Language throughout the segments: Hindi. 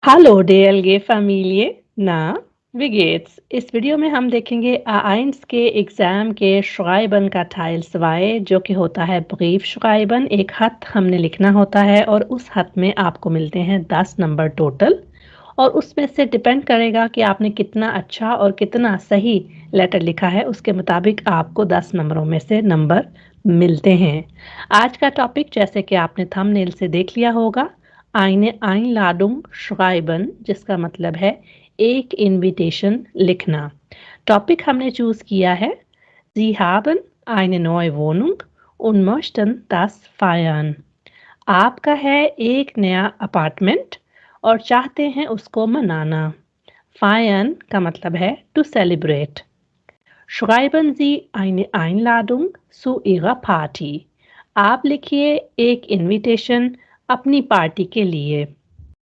Hallo DLG Familie, na, wie geht's? इस वीडियो में हम देखेंगे A1 के एग्ज़ाम के श्राइबन का टाइल 2 जो कि होता है ब्रीफ श्राइबन। एक खत हमने लिखना होता है और उस खत में आपको मिलते हैं 10 नंबर टोटल और उसमें से डिपेंड करेगा कि आपने कितना अच्छा और कितना सही लेटर लिखा है, उसके मुताबिक आपको 10 नंबरों में से नंबर मिलते हैं। आज का टॉपिक जैसे कि आपने थंबनेल से देख लिया होगा, eine Einladung schreiben जिसका मतलब है एक इनविटेशन लिखना। टॉपिक हमने चूज किया है Sie haben eine neue Wohnung und möchten das feiern। आपका है एक नया अपार्टमेंट और चाहते हैं उसको मनाना। Feiern का मतलब है to celebrate. Schreiben Sie eine Einladung zu Ihrer Party। आप लिखिए एक इनविटेशन अपनी पार्टी के लिए।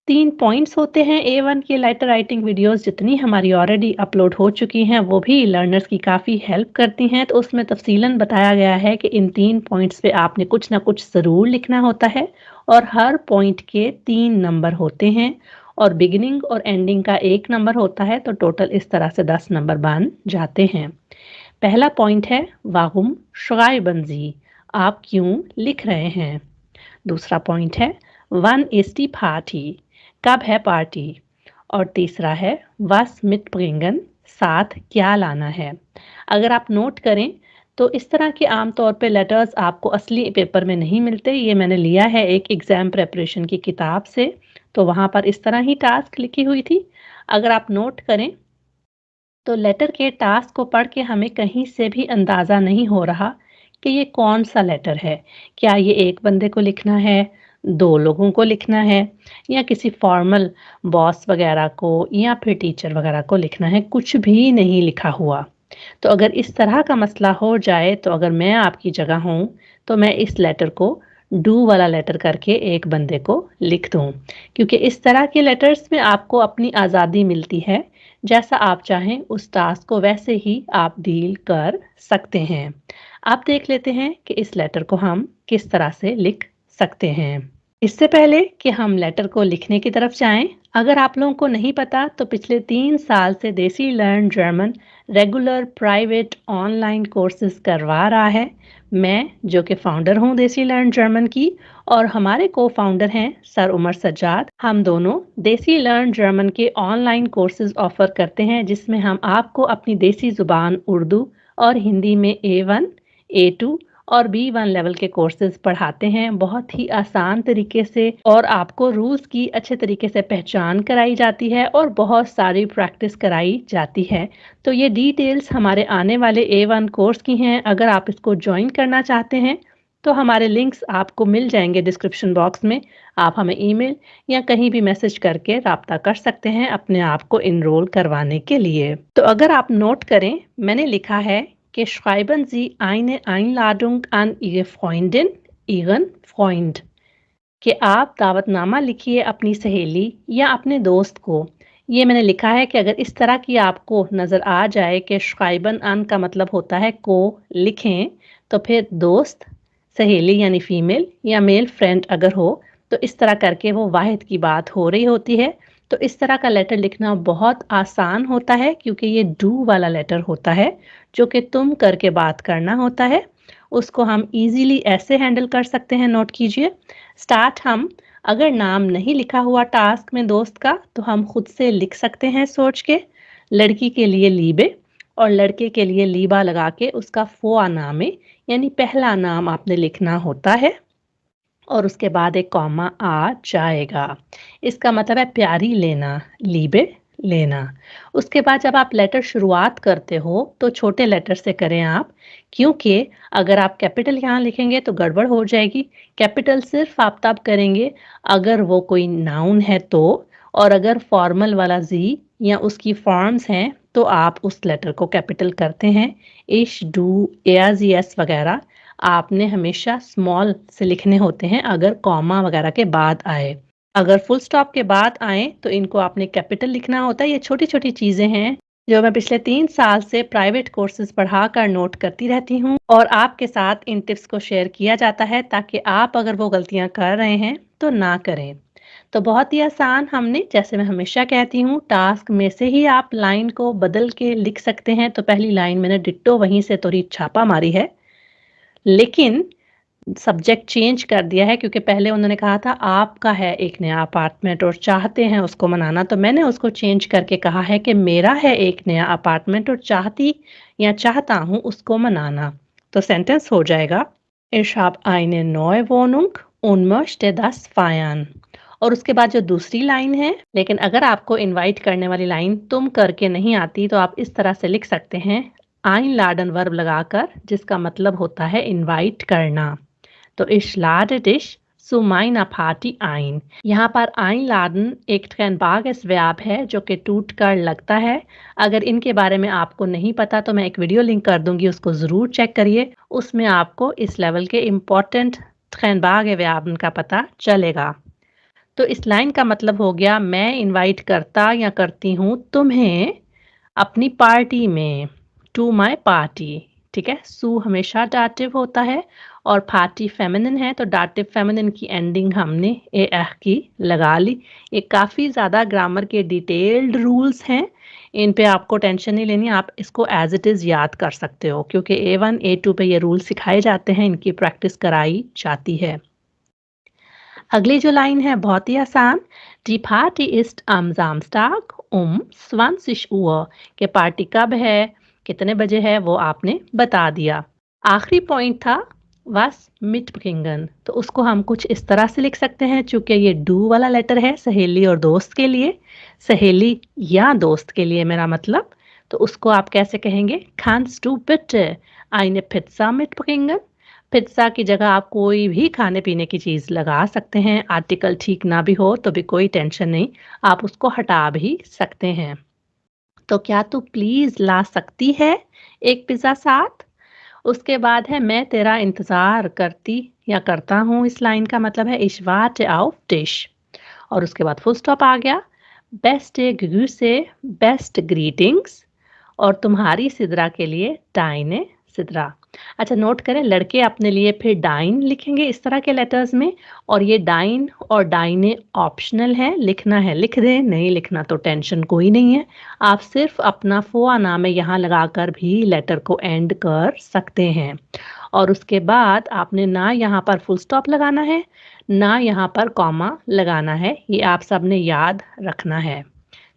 3 पॉइंट्स होते हैं A1 के लेटर राइटिंग वीडियोस जितनी हमारी ऑलरेडी अपलोड हो चुकी हैं वो भी लर्नर्स की काफ़ी हेल्प करती हैं, तो उसमें तफसीलन बताया गया है कि इन 3 पॉइंट्स पे आपने कुछ ना कुछ ज़रूर लिखना होता है और हर पॉइंट के 3 नंबर होते हैं और बिगिनिंग और एंडिंग का 1 नंबर होता है, तो टोटल इस तरह से 10 नंबर बन जाते हैं। पहला पॉइंट है वाहुम schreiben Sie, आप क्यों लिख रहे हैं। दूसरा पॉइंट है वन इज दी पार्टी, कब है पार्टी। और तीसरा है वस mitbringen, साथ क्या लाना है। अगर आप नोट करें तो इस तरह के आमतौर पे लेटर्स आपको असली पेपर में नहीं मिलते। ये मैंने लिया है एक एग्ज़ाम प्रेपरेशन की किताब से, तो वहाँ पर इस तरह ही टास्क लिखी हुई थी। अगर आप नोट करें तो लेटर के टास्क को पढ़ के हमें कहीं से भी अंदाज़ा नहीं हो रहा कि ये कौन सा लेटर है। क्या ये एक बंदे को लिखना है, 2 लोगों को लिखना है या किसी फॉर्मल बॉस वगैरह को या फिर टीचर वगैरह को लिखना है, कुछ भी नहीं लिखा हुआ। तो अगर इस तरह का मसला हो जाए तो अगर मैं आपकी जगह हूँ तो मैं इस लेटर को डू वाला लेटर करके एक बंदे को लिख दूँ, क्योंकि इस तरह के लेटर्स में आपको अपनी आज़ादी मिलती है। जैसा आप चाहें उस टास्क को वैसे ही आप डील कर सकते हैं। आप देख लेते हैं कि इस लेटर को हम किस तरह से लिख सकते हैं। इससे पहले कि हम लेटर को लिखने की तरफ जाएं, अगर आप लोगों को नहीं पता तो पिछले 3 साल से देसी learn German regular private online courses करवा रहा है। मैं जो कि फाउंडर हूं देसी लर्न जर्मन की और हमारे को फाउंडर हैं सर उमर सज्जाद। हम दोनों देसी लर्न जर्मन के ऑनलाइन कोर्सेज ऑफर करते हैं जिसमें हम आपको अपनी देसी जुबान उर्दू और हिंदी में A1, A2 और B1 लेवल के कोर्सेज पढ़ाते हैं बहुत ही आसान तरीके से, और आपको रूल्स की अच्छे तरीके से पहचान कराई जाती है और बहुत सारी प्रैक्टिस कराई जाती है। तो ये डिटेल्स हमारे आने वाले A1 कोर्स की हैं। अगर आप इसको ज्वाइन करना चाहते हैं तो हमारे लिंक्स आपको मिल जाएंगे डिस्क्रिप्शन बॉक्स में। आप हमें ईमेल या कहीं भी मैसेज करके राब्ता कर सकते हैं अपने आप को इनरोल करवाने के लिए। तो अगर आप नोट करें, मैंने लिखा है कि schreiben Sie eine Einladung an Ihre Freundin, Ihren Freund, कि आप दावतनामा लिखिए अपनी सहेली या अपने दोस्त को। ये मैंने लिखा है कि अगर इस तरह की आपको नज़र आ जाए कि schreiben an का मतलब होता है को लिखें, तो फिर दोस्त, सहेली यानी फीमेल या मेल फ्रेंड अगर हो तो इस तरह करके वो वाहिद की बात हो रही होती है। तो इस तरह का लेटर लिखना बहुत आसान होता है क्योंकि ये डू वाला लेटर होता है जो कि तुम करके बात करना होता है। उसको हम इजीली ऐसे हैंडल कर सकते हैं। नोट कीजिए, स्टार्ट हम अगर नाम नहीं लिखा हुआ टास्क में दोस्त का तो हम खुद से लिख सकते हैं सोच के। लड़की के लिए लीबे और लड़के के लिए लीबा लगा के उसका फोआ नाम है यानी पहला नाम आपने लिखना होता है और उसके बाद एक कॉमा आ जाएगा। इसका मतलब है प्यारी लेना, लीबे लेना। उसके बाद जब आप लेटर शुरुआत करते हो तो छोटे लेटर से करें आप, क्योंकि अगर आप कैपिटल यहाँ लिखेंगे तो गड़बड़ हो जाएगी। कैपिटल सिर्फ आप तब करेंगे अगर वो कोई नाउन है तो, और अगर फॉर्मल वाला जी या उसकी फॉर्म्स हैं तो आप उस लेटर को कैपिटल करते हैं। इश, डू, एस वगैरह आपने हमेशा स्मॉल से लिखने होते हैं अगर कॉमा वगैरह के बाद आए। अगर फुल स्टॉप के बाद आए तो इनको आपने कैपिटल लिखना होता है। ये छोटी छोटी चीजें हैं जो मैं पिछले 3 साल से प्राइवेट कोर्सेज पढ़ाकर नोट करती रहती हूँ और आपके साथ इन टिप्स को शेयर किया जाता है ताकि आप अगर वो गलतियां कर रहे हैं तो ना करें। तो बहुत ही आसान हमने जैसे मैं हमेशा कहती हूँ टास्क में से ही आप लाइन को बदल के लिख सकते हैं। तो पहली लाइन मैंने डिट्टो वहीं से थोड़ी छापा मारी है। लेकिन सब्जेक्ट चेंज कर दिया है क्योंकि पहले उन्होंने कहा था आपका है एक नया अपार्टमेंट और चाहते हैं उसको मनाना, तो मैंने उसको चेंज करके कहा है कि मेरा है एक नया अपार्टमेंट और चाहती या चाहता हूँ उसको मनाना। तो सेंटेंस हो जाएगा Ich habe eine neue Wohnung und möchte das feiern। और उसके बाद जो दूसरी लाइन है, लेकिन अगर आपको इनवाइट करने वाली लाइन तुम करके नहीं आती तो आप इस तरह से लिख सकते हैं einladen वर्ब लगाकर, जिसका मतलब होता है इनवाइट करना। तो ich lade dich zu meiner Party ein। यहाँ पर einladen एक trennbares Verb है जो कि टूट कर लगता है। अगर इनके बारे में आपको नहीं पता तो मैं एक वीडियो लिंक कर दूंगी, उसको ज़रूर चेक करिए। उसमें आपको इस लेवल के इम्पोर्टेंट trennbare Verben का पता चलेगा। तो इस लाइन का मतलब हो गया मैं इनवाइट करता या करती हूँ तुम्हें अपनी पार्टी में, टू माय पार्टी। ठीक है, सू हमेशा डाटिव होता है और पार्टी फेमिनिन है, तो डाटिव फेमिनिन की एंडिंग हमने ए एह की लगा ली। ये काफ़ी ज़्यादा ग्रामर के डिटेल्ड रूल्स हैं, इन पे आपको टेंशन नहीं लेनी, आप इसको एज इट इज़ याद कर सकते हो क्योंकि A1 A2 पे ये रूल सिखाए जाते हैं, इनकी प्रैक्टिस कराई जाती है। अगली जो लाइन है बहुत ही आसान, Die Party ist am Samstag um 20 Uhr। कि पार्टी कब है, कितने बजे है, वो आपने बता दिया। आखिरी पॉइंट था was mitbringen, तो उसको हम कुछ इस तरह से लिख सकते हैं, चूंकि ये डू वाला लेटर है सहेली और दोस्त के लिए, सहेली या दोस्त के लिए मेरा मतलब, तो उसको आप कैसे कहेंगे kannst du bitte eine Pizza mitbringen। Pizza की जगह आप कोई भी खाने-पीने की चीज़ लगा सकते हैं, आर्टिकल ठीक ना भी हो तो भी कोई टेंशन नहीं, आप उसको हटा भी सकते हैं। तो क्या तू प्लीज़ ला सकती है एक पिज़्ज़ा साथ? उसके बाद है मैं तेरा इंतज़ार करती या करता हूँ, इस लाइन का मतलब है ich warte auf dich। और उसके बाद फुल स्टॉप आ गया, बेस्ट ग्रूसे, बेस्ट ग्रीटिंग्स, और तुम्हारी सिद्रा के लिए डाइने सिद्रा। अच्छा नोट करें, लड़के अपने लिए फिर डाइन लिखेंगे इस तरह के लेटर्स में, और ये डाइन और डाइने ऑप्शनल है, लिखना है लिख दें, नहीं लिखना तो टेंशन कोई नहीं है। आप सिर्फ अपना फुआ नाम है यहाँ लगाकर भी लेटर को एंड कर सकते हैं। और उसके बाद आपने ना यहाँ पर फुल स्टॉप लगाना है, ना यहाँ पर कॉमा लगाना है, ये आप सब ने याद रखना है।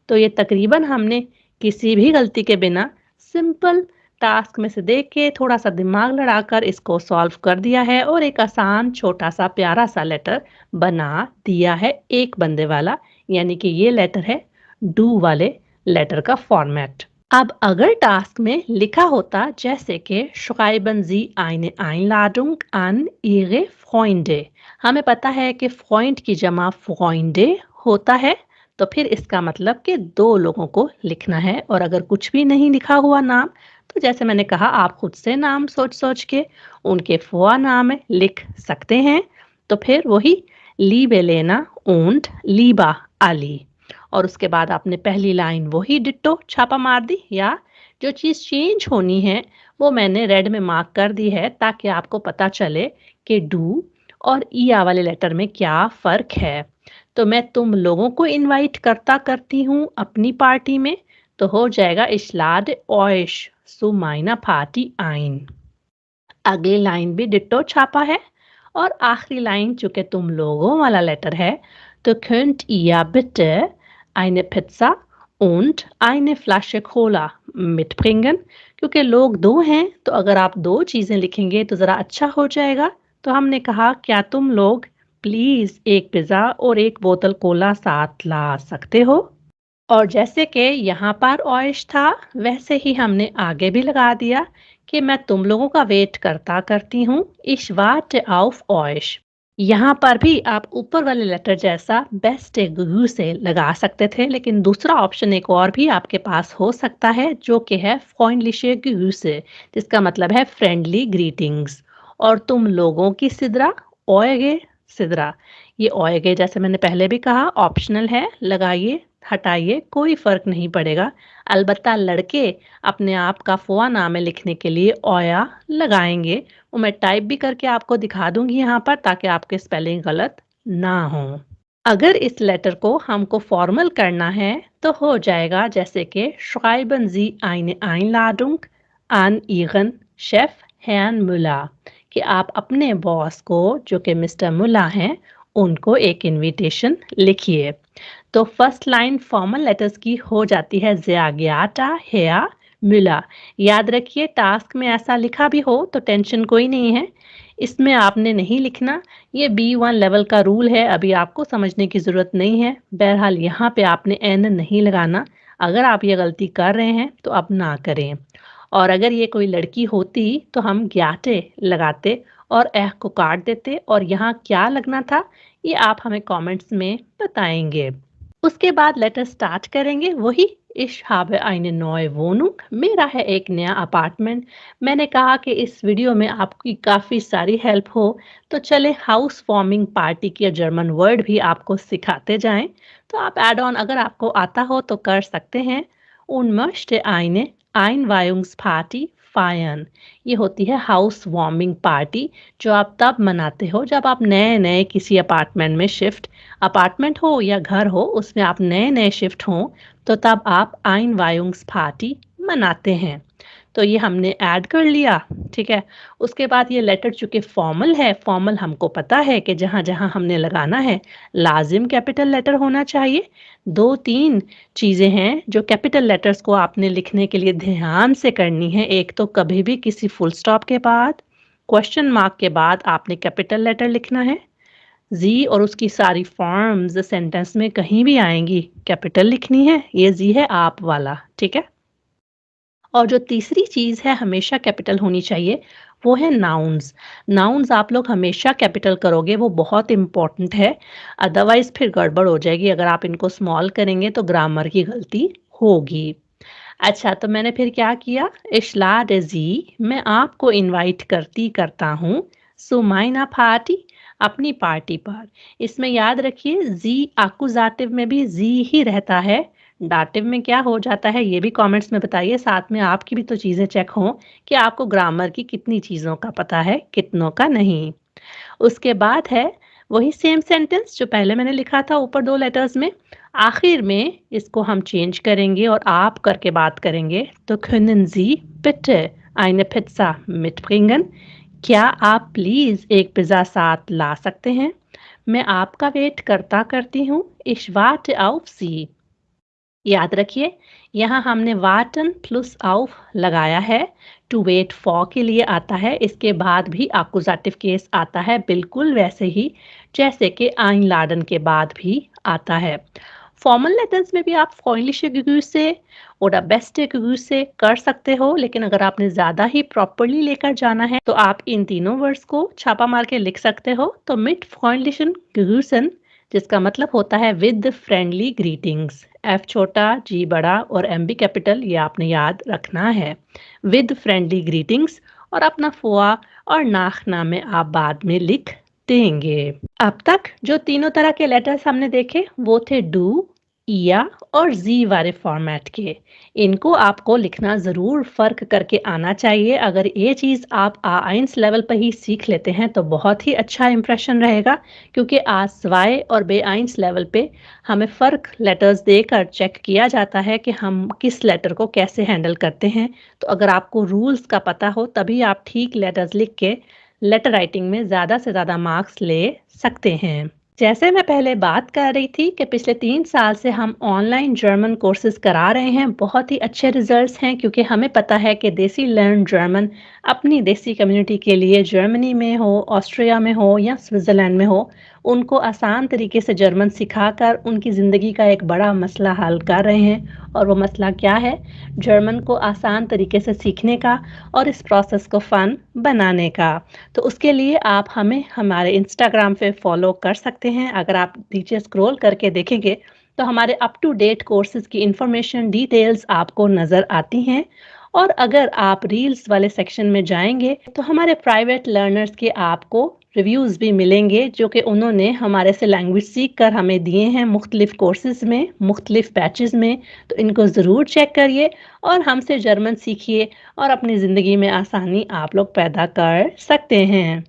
तो ये तकरीबन हमने किसी भी गलती के बिना सिंपल टास्क में से देख के थोड़ा सा दिमाग लड़ाकर इसको सॉल्व कर दिया है और एक आसान छोटा सा प्यारा सा लेटर बना दिया है एक बंदे वाला, यानी कि ये लेटर है डू वाले लेटर का फॉर्मेट। अब अगर टास्क में लिखा होता जैसे कि schreiben Sie eine Einladung an Ihre Freunde, हमें पता है कि फ्रॉइंड की जमा फ्रॉइंडे होता है, तो फिर इसका मतलब कि दो लोगों को लिखना है। और अगर कुछ भी नहीं लिखा हुआ नाम, तो जैसे मैंने कहा आप खुद से नाम सोच सोच के उनके फुआ नाम लिख सकते हैं। तो फिर वही लीबे लेना und लीबा अली, और उसके बाद आपने पहली लाइन वही डिट्टो छापा मार दी, या जो चीज़ चेंज होनी है वो मैंने रेड में मार्क कर दी है ताकि आपको पता चले कि डू और ईया वाले लेटर में क्या फ़र्क है। तो मैं तुम लोगों को इनवाइट करता करती हूँ अपनी पार्टी में, तो हो जाएगा ich lade euch zu meiner Party ein। अगली लाइन भी डिट्टो छापा है, और आखिरी लाइन चूंकि तुम लोगों वाला लेटर है तो könnt ihr bitte eine Pizza und eine Flasche Cola mitbringen। क्योंकि लोग दो हैं तो अगर आप दो चीज़ें लिखेंगे तो ज़रा अच्छा हो जाएगा। तो हमने कहा क्या तुम लोग प्लीज़ एक पिज़्ज़ा और एक बोतल कोला साथ ला सकते हो। और जैसे कि यहाँ पर ऑयश था वैसे ही हमने आगे भी लगा दिया कि मैं तुम लोगों का वेट करता करती हूँ, ich warte auf euch। यहाँ पर भी आप ऊपर वाले लेटर जैसा बेस्ट गू से लगा सकते थे, लेकिन दूसरा ऑप्शन एक और भी आपके पास हो सकता है जो कि है freundliche Grüße, जिसका मतलब है फ्रेंडली ग्रीटिंग्स। और तुम लोगों की सिद्रा ओएगे सिद्रा, ये ओएगे जैसे मैंने पहले भी कहा ऑप्शनल है, लगाइए हटाइए कोई फर्क नहीं पड़ेगा। अलबत्ता लड़के अपने आप का फुआ नाम है लिखने के लिए ओया लगाएंगे, वो मैं टाइप भी करके आपको दिखा दूंगी यहाँ पर ताकि आपके स्पेलिंग गलत ना हो। अगर इस लेटर को हमको फॉर्मल करना है तो हो जाएगा जैसे कि schreiben Sie eine Einladung an Ihren Chef Herrn Müller कि आप अपने बॉस को जो कि मिस्टर मुला हैं उनको एक इनविटेशन लिखिए। तो फर्स्ट लाइन फॉर्मल लेटर्स की हो जाती है sehr geehrter Herr Müller। याद रखिए टास्क में ऐसा लिखा भी हो तो टेंशन कोई नहीं है, इसमें आपने नहीं लिखना। ये B1 लेवल का रूल है, अभी आपको समझने की ज़रूरत नहीं है। बहरहाल यहाँ पे आपने एन नहीं लगाना। अगर आप ये गलती कर रहे हैं तो अब ना करें। और अगर ये कोई लड़की होती तो हम ग्याटे लगाते और एह को काट देते और यहाँ क्या लगना था ये आप हमें कमेंट्स में बताएंगे। उसके बाद लेटर स्टार्ट करेंगे वही Ich habe eine neue Wohnung। मेरा है एक नया अपार्टमेंट। मैंने कहा कि इस वीडियो में आपकी काफ़ी सारी हेल्प हो तो चले हाउस वार्मिंग पार्टी के जर्मन वर्ड भी आपको सिखाते जाएं। तो आप ऐड ऑन अगर आपको आता हो तो कर सकते हैं। Und möchte eine Einweihungsparty feiern। ये होती है हाउस वार्मिंग पार्टी जो आप तब मनाते हो जब आप नए नए किसी अपार्टमेंट में शिफ्ट, अपार्टमेंट हो या घर हो उसमें आप नए नए शिफ्ट हों तो तब आप Einweihungsparty मनाते हैं। तो ये हमने ऐड कर लिया, ठीक है। उसके बाद ये लेटर चूंकि फॉर्मल है, फॉर्मल हमको पता है कि जहाँ जहाँ हमने लगाना है लाजिम कैपिटल लेटर होना चाहिए। दो तीन चीज़ें हैं जो कैपिटल लेटर्स को आपने लिखने के लिए ध्यान से करनी है। एक तो कभी भी किसी फुल स्टॉप के बाद, क्वेश्चन मार्क के बाद आपने कैपिटल लेटर लिखना है। जी और उसकी सारी फॉर्म्स सेंटेंस में कहीं भी आएंगी कैपिटल लिखनी है। ये जी है आप वाला, ठीक है। और जो तीसरी चीज़ है हमेशा कैपिटल होनी चाहिए वो है नाउन्स। नाउन्स आप लोग हमेशा कैपिटल करोगे, वो बहुत इम्पोर्टेंट है। अदरवाइज फिर गड़बड़ हो जाएगी, अगर आप इनको स्मॉल करेंगे तो ग्रामर की गलती होगी। अच्छा तो मैंने फिर क्या किया, इशलाड जी मैं आपको इनवाइट करता हूँ सुमाइना पार्टी अपनी पार्टी पर। इसमें याद रखिए जी आकुजाटिव में भी जी ही रहता है, डाटिव में क्या हो जाता है ये भी कमेंट्स में बताइए। साथ में आपकी भी तो चीज़ें चेक हों कि आपको ग्रामर की कितनी चीज़ों का पता है कितनों का नहीं। उसके बाद है वही सेम सेंटेंस जो पहले मैंने लिखा था ऊपर दो लेटर्स में, आखिर में इसको हम चेंज करेंगे और आप करके बात करेंगे। तो können Sie bitte eine Pizza mitbringen? क्या आप प्लीज एक पिज्जा साथ ला सकते हैं? मैं आपका वेट करता करती हूँ। Ich warte auf Sie। याद रखिए यहाँ हमने वाटन प्लस auf लगाया है। टू वेट फॉर के लिए आता है, इसके बाद भी आकुजाटिव केस आता है बिल्कुल वैसे ही जैसे कि einladen के बाद भी आता है। फॉर्मल लेटर्स में भी आप freundliche Grüße oder beste Grüße कर सकते हो, लेकिन अगर आपने ज़्यादा ही प्रॉपरली लेकर जाना है तो आप इन तीनों वर्ड्स को छापा मार के लिख सकते हो। तो mit freundlichen Grüßen जिसका मतलब होता है विद फ्रेंडली ग्रीटिंग्स। एफ छोटा जी बड़ा और एम भी कैपिटल, ये आपने याद रखना है। विद फ्रेंडली ग्रीटिंग्स और अपना फुआ और नाखना में आप बाद में लिख देंगे। अब तक जो तीनों तरह के लेटर्स हमने देखे वो थे डू, या और जी वाले फॉर्मेट के। इनको आपको लिखना ज़रूर फ़र्क करके आना चाहिए। अगर ये चीज़ आप A1 लेवल पर ही सीख लेते हैं तो बहुत ही अच्छा इंप्रेशन रहेगा, क्योंकि A2 और B1 लेवल पे हमें फ़र्क लेटर्स देकर चेक किया जाता है कि हम किस लेटर को कैसे हैंडल करते हैं। तो अगर आपको रूल्स का पता हो तभी आप ठीक लेटर्स लिख के लेटर राइटिंग में ज़्यादा से ज़्यादा मार्क्स ले सकते हैं। जैसे मैं पहले बात कर रही थी कि पिछले 3 साल से हम ऑनलाइन जर्मन कोर्सेज करा रहे हैं। बहुत ही अच्छे रिजल्ट्स हैं क्योंकि हमें पता है कि देसी लर्न जर्मन अपनी देसी कम्युनिटी के लिए जर्मनी में हो, ऑस्ट्रिया में हो या स्विट्ज़रलैंड में हो, उनको आसान तरीके से जर्मन सिखाकर उनकी ज़िंदगी का एक बड़ा मसला हल कर रहे हैं। और वो मसला क्या है? जर्मन को आसान तरीके से सीखने का और इस प्रोसेस को फ़न बनाने का। तो उसके लिए आप हमें हमारे इंस्टाग्राम पे फॉलो कर सकते हैं। अगर आप नीचे स्क्रॉल करके देखेंगे तो हमारे अप टू डेट कोर्सेज की इंफॉर्मेशन डिटेल्स आपको नज़र आती हैं। और अगर आप रील्स वाले सेक्शन में जाएंगे तो हमारे प्राइवेट लर्नर्स के आपको रिव्यूज़ भी मिलेंगे जो कि उन्होंने हमारे से लैंग्वेज सीख कर हमें दिए हैं मुख्तलिफ कोर्सेज में, मुख्तलिफ बैचेस में। तो इनको ज़रूर चेक करिए और हमसे जर्मन सीखिए और अपनी ज़िंदगी में आसानी आप लोग पैदा कर सकते हैं।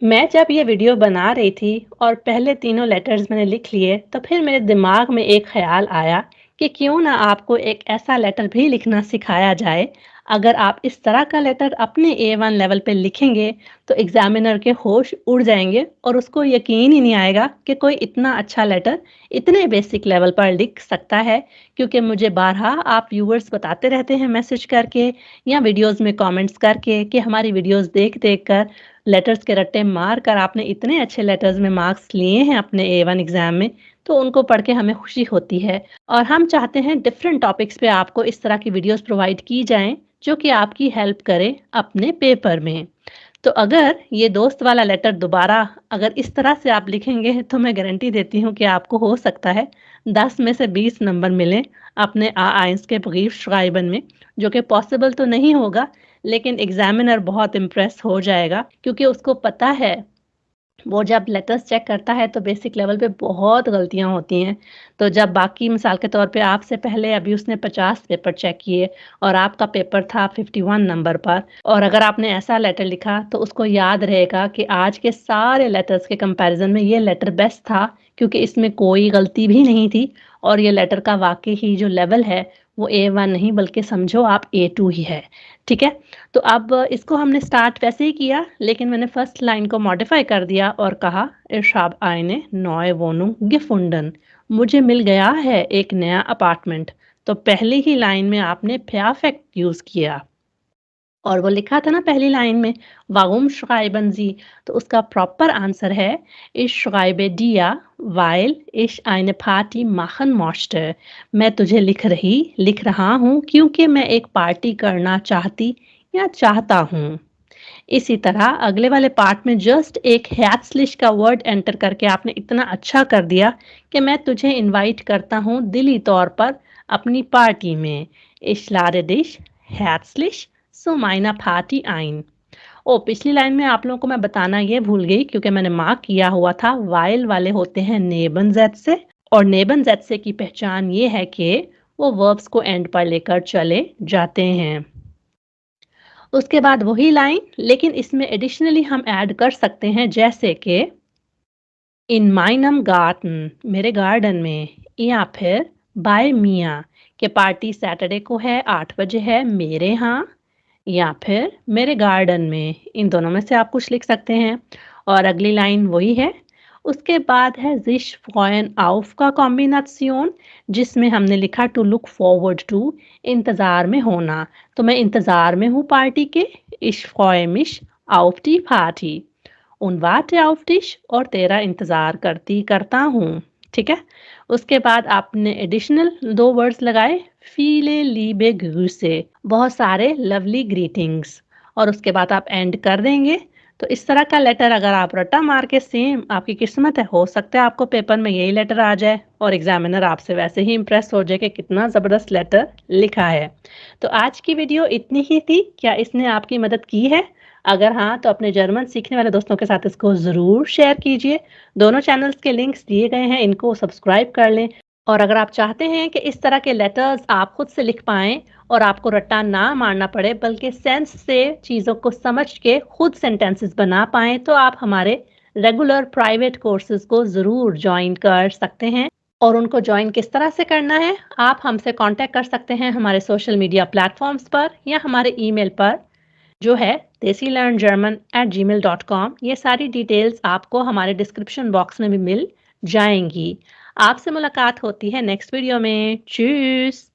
मैं जब ये वीडियो बना रही थी और पहले तीनों लेटर्स मैंने लिख लिए, तो फिर मेरे दिमाग में एक ख़्याल आया कि क्यों ना आपको एक ऐसा लेटर भी लिखना सिखाया जाए। अगर आप इस तरह का लेटर अपने A1 लेवल पे लिखेंगे, तो एग्ज़ामिनर के होश उड़ जाएँगे और उसको यकीन ही नहीं आएगा कि कोई इतना अच्छा लेटर इतने बेसिक लेवल पर लिख सकता है। क्योंकि मुझे बारहा आप व्यूअर्स बताते रहते हैं मैसेज करके या वीडियोज़ में कमेंट्स करके कि हमारी वीडियोज़ देख-देख कर लेटर्स के रट्टे मार कर आपने इतने अच्छे लेटर्स में मार्क्स लिए हैं अपने A1 एग्ज़ाम में, तो उनको पढ़ के हमें खुशी होती है और हम चाहते हैं डिफरेंट टॉपिक्स पे आपको इस तरह की वीडियोज़ प्रोवाइड की जाएँ, जो कि आपकी हेल्प करें अपने पेपर में। तो अगर ये दोस्त वाला लेटर दोबारा अगर इस तरह से आप लिखेंगे, तो मैं गारंटी देती हूँ कि आपको हो सकता है 10 में से 20 नंबर मिलें अपने A1 के ब्रीफ schreiben में, जो कि पॉसिबल तो नहीं होगा, लेकिन एग्ज़ामिनर बहुत इम्प्रेस हो जाएगा क्योंकि उसको पता है वो जब लेटर्स चेक करता है तो बेसिक लेवल पे बहुत गलतियाँ होती हैं। तो जब बाकी मिसाल के तौर पे आपसे पहले अभी उसने 50 पेपर चेक किए और आपका पेपर था 51 नंबर पर और अगर आपने ऐसा लेटर लिखा तो उसको याद रहेगा कि आज के सारे लेटर्स के कंपैरिज़न में ये लेटर बेस्ट था क्योंकि इसमें कोई गलती भी नहीं थी और ये लेटर का वाक़ई ही जो लेवल है वो A1 नहीं बल्कि समझो आप A2 ही है। ठीक है? तो अब इसको हमने स्टार्ट वैसे ही किया, लेकिन मैंने फर्स्ट लाइन को मॉडिफाई कर दिया और कहा, Ich habe eine neue Wohnung gefunden। मुझे मिल गया है एक नया अपार्टमेंट। तो पहली ही लाइन में आपने perfect यूज़ किया। और वो लिखा था ना पहली लाइन में warum schreiben Sie? तो उसका प्रॉपर आंसर है Ich schreibe dir, weil ich eine Party machen möchte। मैं तुझे लिख रहा हूँ क्योंकि मैं एक पार्टी करना चाहती या चाहता हूँ। इसी तरह अगले वाले पार्ट में जस्ट एक herzlich का वर्ड एंटर करके आपने इतना अच्छा कर दिया कि मैं तुझे इनवाइट करता हूँ दिली तौर पर अपनी पार्टी में। Ich lade dich herzlich zu meiner Party ein। ओ पिछली लाइन में आप लोगों को मैं बताना ये भूल गई क्योंकि मैंने मार्क किया हुआ था वाइल वाले होते हैं नेबनज़ेट्से और नेबनज़ेट्से की पहचान ये है कि वो वर्ब्स को एंड पर लेकर चले जाते हैं। उसके बाद वही लाइन लेकिन इसमें एडिशनली हम ऐड कर सकते हैं जैसे कि इन माइनम गार्डन मेरे गार्डन में या फिर बाय मिया के पार्टी सैटरडे को है 8 बजे है मेरे यहाँ या फिर मेरे गार्डन में इन दोनों में से आप कुछ लिख सकते हैं और अगली लाइन वही है उसके बाद है sich freuen auf का कॉम्बिनेशन जिसमें हमने लिखा टू लुक फॉरवर्ड टू इंतजार में होना तो मैं इंतजार में हूँ पार्टी के ich freue mich auf die Party und warte auf dich और तेरा इंतजार करता हूँ ठीक है उसके बाद आपने एडिशनल 2 वर्ड्स लगाए फीले लीबे ग्रूसे बहुत सारे लवली ग्रीटिंग्स और उसके बाद आप एंड कर देंगे तो इस तरह का लेटर अगर आप रट्टा मार के सेम आपकी किस्मत है हो सकता है आपको पेपर में यही लेटर आ जाए और एग्जामिनर आपसे वैसे ही इम्प्रेस हो जाए कि कितना ज़बरदस्त लेटर लिखा है तो आज की वीडियो इतनी ही थी क्या इसने आपकी मदद की है अगर हाँ तो अपने जर्मन सीखने वाले दोस्तों के साथ इसको ज़रूर शेयर कीजिए दोनों चैनल्स के लिंक्स दिए गए हैं इनको सब्सक्राइब कर लें और अगर आप चाहते हैं कि इस तरह के लेटर्स आप खुद से लिख पाएँ और आपको रट्टा ना मारना पड़े बल्कि सेंस से चीज़ों को समझ के खुद सेंटेंसेस बना पाएँ तो आप हमारे रेगुलर प्राइवेट कोर्सेज को ज़रूर जॉइन कर सकते हैं और उनको जॉइन किस तरह से करना है आप हमसे कांटेक्ट कर सकते हैं हमारे सोशल मीडिया प्लेटफॉर्म्स पर या हमारे ईमेल पर जो है desilearngerman@gmail.com ये सारी डिटेल्स आपको हमारे डिस्क्रिप्शन बॉक्स में भी मिल जाएंगी आपसे मुलाकात होती है नेक्स्ट वीडियो में चूस